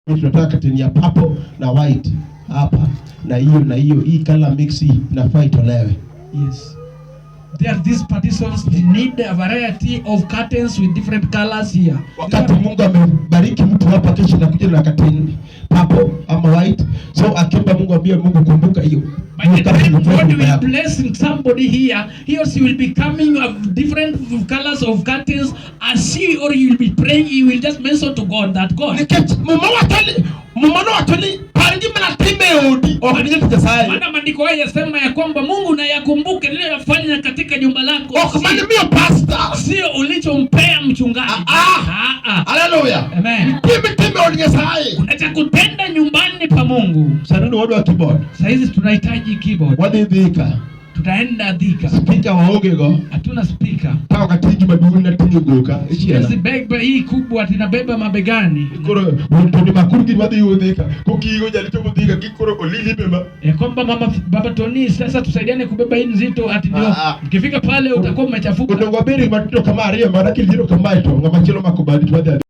Tunataka kateni ya purple na white hapa na hiyo hii color mix inafaa itolewe. Yes. There these partitions need a variety of curtains with different colors here. Wakati Mungu amebariki mtu hapa, kesho nakuja na kateni purple ama white. So akiomba Mungu ambie Mungu kumbuka hiyo. By the time God will bless somebody here, he or she will be coming of different colors of curtains as she or you will be praying. You will just mention to God that God. Maana maandiko haya yasema ya kwamba Mungu na yakumbuke lile yafanya katika nyumba lako. Sio ulichompea mchungaji. Hallelujah. Amen. Unataka kutenda nyumbani pa Mungu. Sanuni wadu wa keyboard. Saizi tunahitaji keyboard. Wadi dhika. Tutaenda Thika. Speaker waogego. Hatuna speaker. Pao katiji maduuni na tinyogoka. Hizi beba hii kubwa tinabeba mabegani. Kikoro wotoni makurgi wadi yudhika. Kukigo jalito mudhika kikoro olili beba. Kwamba baba Tony sasa tusaidiane kubeba hii nzito ati ndio. Ukifika pale utakuwa umechafuka. Unongobiri matito kama aria maraki liro kama ito. Ngamachilo makubali tuwadi.